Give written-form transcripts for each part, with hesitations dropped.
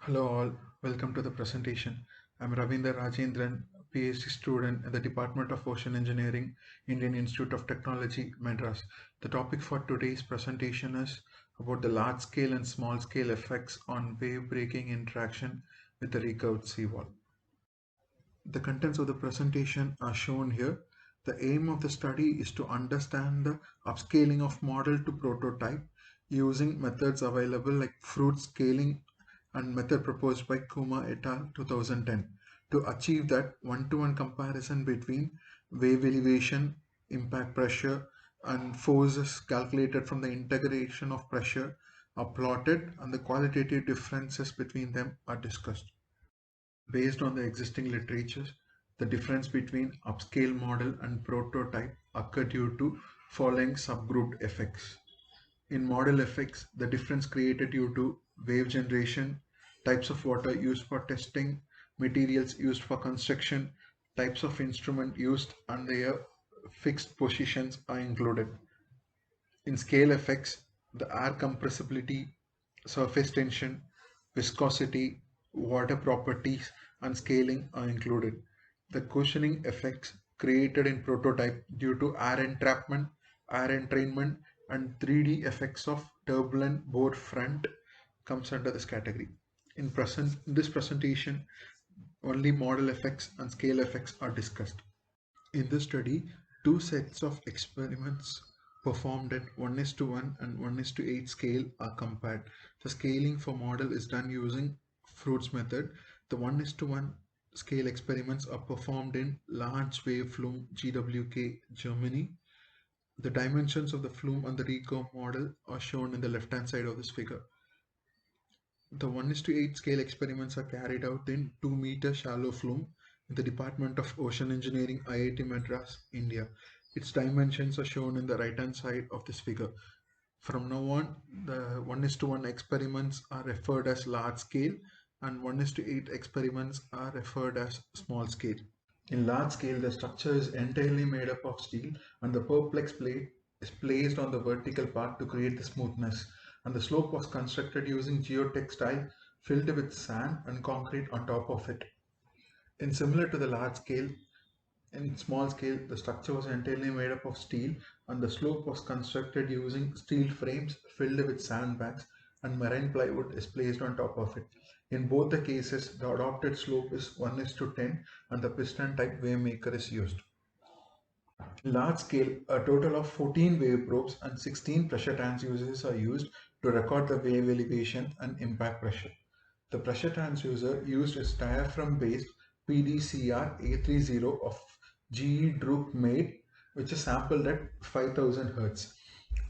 Hello all, welcome to the presentation. I'm Ravinder Rajendran, PhD student at the Department of Ocean Engineering, Indian Institute of Technology, Madras. The topic for today's presentation is about the large scale and small scale effects on wave breaking interaction with the recurved seawall. The contents of the presentation are shown here. The aim of the study is to understand the upscaling of model to prototype using methods available like fruit scaling and method proposed by Kuma et al. 2010 to achieve that one-to-one comparison between wave elevation, impact pressure, and forces calculated from the integration of pressure are plotted and the qualitative differences between them are discussed. Based on the existing literature, the difference between upscale model and prototype occur due to following subgrouped effects. In model effects, the difference created due to wave generation, types of water used for testing, materials used for construction, types of instrument used, and their fixed positions are included. In scale effects, the air compressibility, surface tension, viscosity, water properties, and scaling are included. The cushioning effects created in prototype due to air entrapment, air entrainment, and 3D effects of turbulent bore front comes under this category. In this presentation, only model effects and scale effects are discussed. In this study, two sets of experiments performed at 1:1 and 1:8 scale are compared. The scaling for model is done using Fruit's method. The 1:1 scale experiments are performed in Large Wave Flume GWK, Germany. The dimensions of the flume and the recurve model are shown in the left-hand side of this figure. The 1:8 scale experiments are carried out in 2-meter shallow flume in the Department of Ocean Engineering, IIT Madras, India. Its dimensions are shown in the right-hand side of this figure. From now on, the 1:1 experiments are referred as large scale and 1:8 experiments are referred as small scale. In large scale, the structure is entirely made up of steel and the perplex plate is placed on the vertical part to create the smoothness, and the slope was constructed using geotextile filled with sand and concrete on top of it. In similar to the large scale, in small scale, the structure was entirely made up of steel and the slope was constructed using steel frames filled with sandbags and marine plywood is placed on top of it. In both the cases, the adopted slope is 1:10 and the piston type wave maker is used. In large scale, a total of 14 wave probes and 16 pressure transducers are used to record the wave elevation and impact pressure. The pressure transducer used is diaphragm-based PDCR A30 of GE Druck made, which is sampled at 5000 Hz.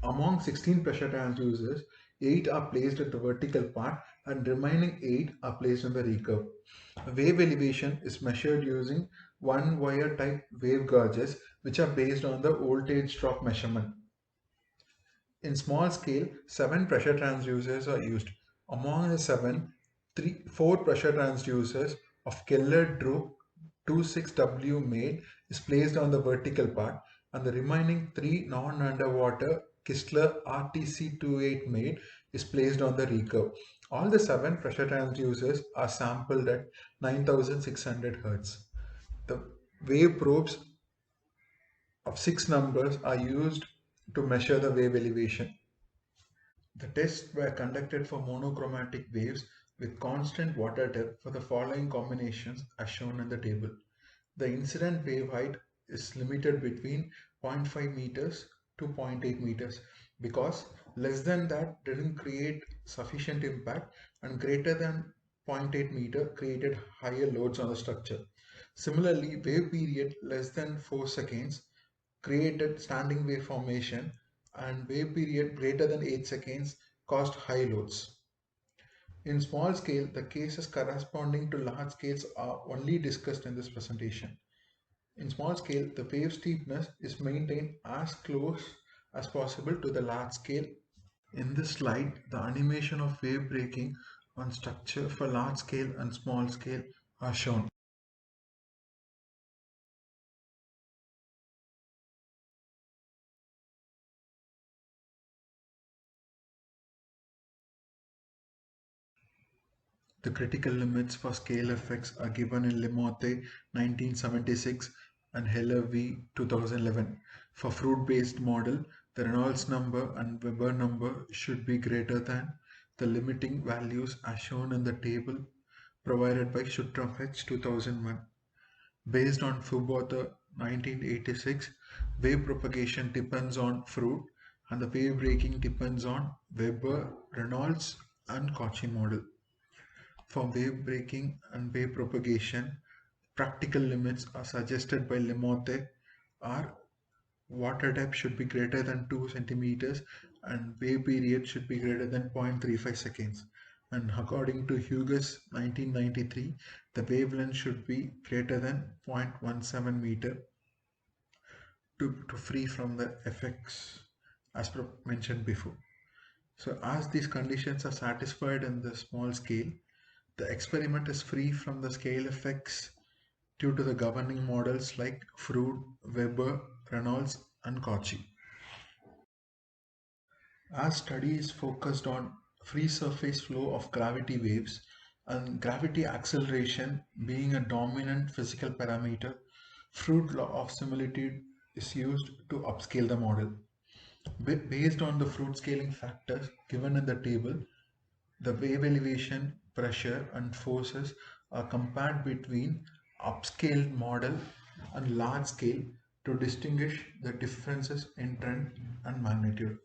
Among 16 pressure transducers, 8 are placed at the vertical part and remaining 8 are placed in the recurve. Wave elevation is measured using one wire type wave gauges which are based on the voltage drop measurement. In small scale, 7 pressure transducers are used. Among the 7, 4 pressure transducers of Keller-Druck 26W made is placed on the vertical part and the remaining 3 non-underwater Kistler RTC28 made is placed on the recurve. All the 7 pressure transducers are sampled at 9600 Hz. The wave probes of 6 numbers are used to measure the wave elevation. The tests were conducted for monochromatic waves with constant water depth for the following combinations as shown in the table. The incident wave height is limited between 0.5 meters to 0.8 meters because less than that didn't create sufficient impact and greater than 0.8 meter created higher loads on the structure. Similarly, wave period less than 4 seconds created standing wave formation and wave period greater than 8 seconds caused high loads. In small scale, the cases corresponding to large scales are only discussed in this presentation. In small scale, the wave steepness is maintained as close as possible to the large scale. In this slide, the animation of wave breaking on structure for large scale and small scale are shown. The critical limits for scale effects are given in Lemotte 1976 and Heller v 2011. For fruit-based model, the Reynolds number and Weber number should be greater than the limiting values as shown in the table provided by Schutrumfetch 2001. Based on Fubauter 1986, wave propagation depends on fruit and the wave breaking depends on Weber, Reynolds and Cauchy model. For wave breaking and wave propagation, practical limits are suggested by Lemotte are water depth should be greater than 2 centimeters and wave period should be greater than 0.35 seconds. And according to Hughes 1993, the wavelength should be greater than 0.17 meter to free from the effects as mentioned before. So as these conditions are satisfied in the small scale, the experiment is free from the scale effects due to the governing models like Froude, Weber, Reynolds, and Cauchy. As study is focused on free surface flow of gravity waves and gravity acceleration being a dominant physical parameter, Froude law of similitude is used to upscale the model. Based on the Froude scaling factors given in the table, the wave elevation, pressure and forces are compared between upscale model and large scale to distinguish the differences in trend and magnitude.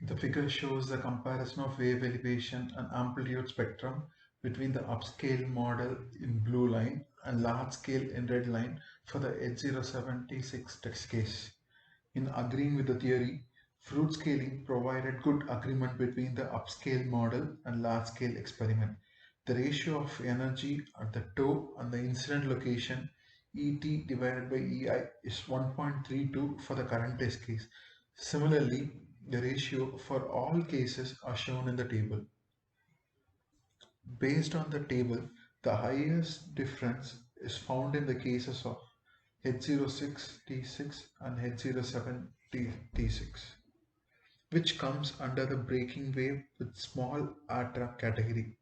The figure shows the comparison of wave elevation and amplitude spectrum between the upscale model in blue line and large scale in red line for the H076 test case. In agreeing with the theory, Froude scaling provided good agreement between the upscale model and large-scale experiment. The ratio of energy at the toe and the incident location ET divided by EI is 1.32 for the current test case. Similarly, the ratio for all cases are shown in the table. Based on the table, the highest difference is found in the cases of H06T6 and H07T6, which comes under the breaking wave with small R trap category.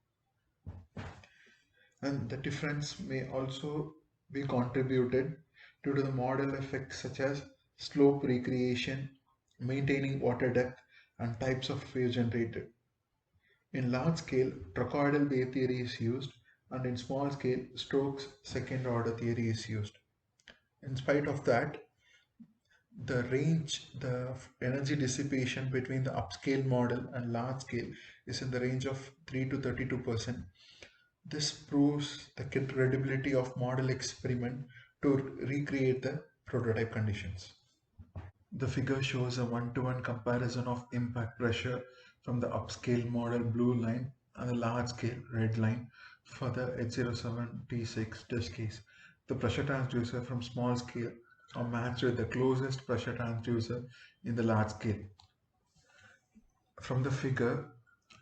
And the difference may also be contributed due to the model effects such as slope recreation, maintaining water depth, and types of wave generated. In large scale, trochoidal wave theory is used, and in small scale, Stokes' second order theory is used. In spite of that, the energy dissipation between the upscale model and large scale is in the range of 3 to 32%. This proves the credibility of model experiment to recreate the prototype conditions. The figure shows a one-to-one comparison of impact pressure from the upscale model blue line and the large scale red line for the H07T6 test case. The pressure transducer from small scale are matched with the closest pressure transducer in the large scale. From the figure,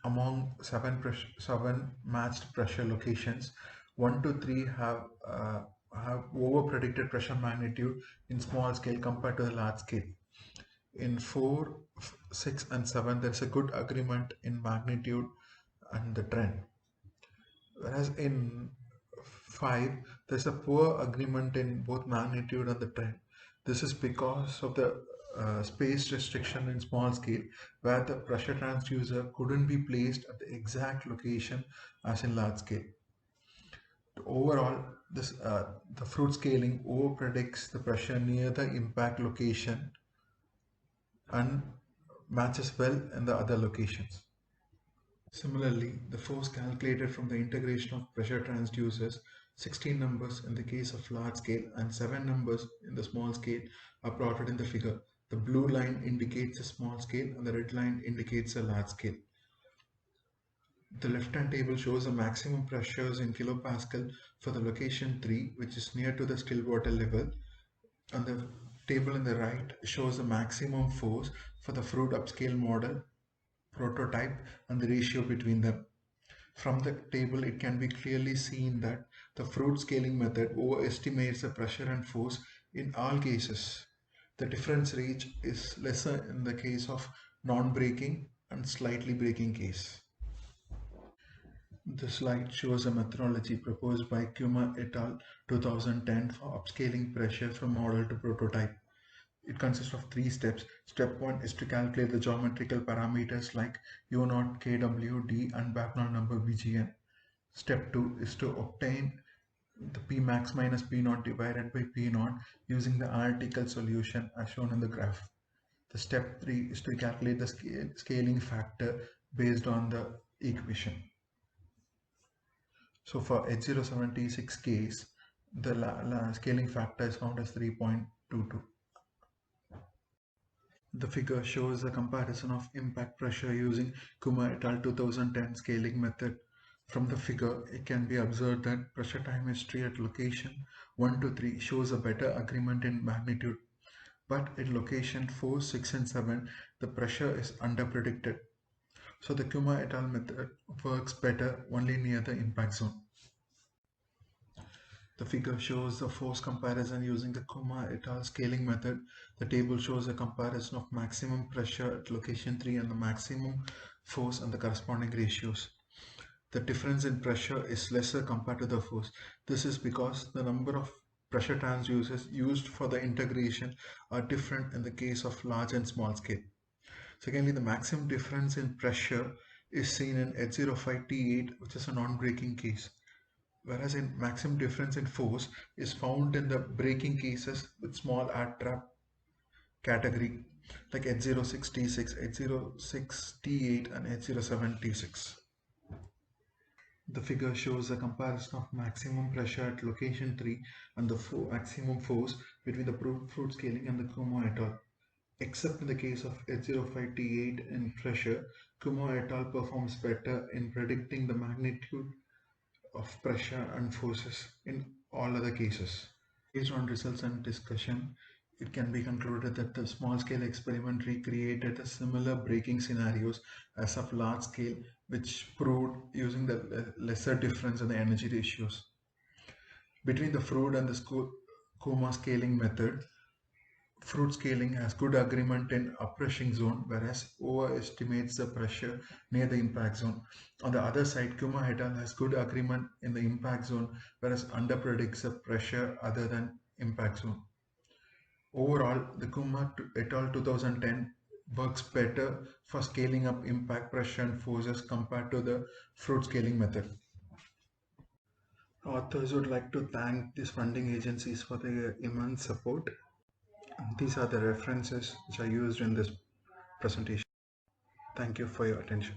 among seven matched pressure locations, 1 to 3 have over predicted pressure magnitude in small scale compared to the large scale. In 4, 6 and 7 there is a good agreement in magnitude and the trend, whereas in 5 there is a poor agreement in both magnitude and the trend. This is because of the space restriction in small scale where the pressure transducer couldn't be placed at the exact location as in large scale. Overall, the Froude scaling over predicts the pressure near the impact location and matches well in the other locations. Similarly, the force calculated from the integration of pressure transducers, 16 numbers in the case of large scale and 7 numbers in the small scale, are plotted in the figure. The blue line indicates a small scale and the red line indicates a large scale. The left-hand table shows the maximum pressures in kilopascal for the location 3, which is near to the still water level, and the table in the right shows the maximum force for the Froude upscale model prototype and the ratio between them. From the table, it can be clearly seen that the Froude scaling method overestimates the pressure and force in all cases. The difference range is lesser in the case of non-braking and slightly braking case. The slide shows a methodology proposed by Kuma et al. 2010 for upscaling pressure from model to prototype. It consists of 3 steps. Step 1 is to calculate the geometrical parameters like U0, KW, D and Banach number BGN. Step 2 is to obtain the Pmax minus P0 divided by P0 using the analytical solution as shown in the graph. The step 3 is to calculate the scaling factor based on the equation. So for H076 case, the scaling factor is found as 3.22. The figure shows a comparison of impact pressure using Kuma et al. 2010 scaling method. From the figure, it can be observed that pressure time history at location 1 to 3 shows a better agreement in magnitude, but at location 4, 6 and 7, the pressure is underpredicted. So the Kuma et al. Method works better only near the impact zone. The figure shows the force comparison using the Kuma et al. Scaling method. The table shows a comparison of maximum pressure at location 3 and the maximum force and the corresponding ratios. The difference in pressure is lesser compared to the force. This is because the number of pressure transducers used for the integration are different in the case of large and small scale. Secondly, the maximum difference in pressure is seen in H05T8, which is a non-breaking case, whereas in maximum difference in force is found in the breaking cases with small air trap category like H06T6, H06T8 and H07T6. The figure shows a comparison of maximum pressure at location 3 and the maximum force between the fruit scaling and the Kuma et al. Except in the case of H05T8 in pressure, Kuma et al. Performs better in predicting the magnitude of pressure and forces in all other cases. Based on results and discussion, it can be concluded that the small-scale experiment recreated a similar braking scenarios as of large scale, which proved using the lesser difference in the energy ratios. Between the fruit and the Kuma scaling method, fruit scaling has good agreement in uprushing zone, whereas overestimates the pressure near the impact zone. On the other side, Kuma et al. Has good agreement in the impact zone, whereas underpredicts the pressure other than impact zone. Overall, the Kuma et al. 2010 works better for scaling up impact pressure and forces compared to the fruit scaling method. Authors would like to thank these funding agencies for their immense support. These are the references which are used in this presentation. Thank you for your attention.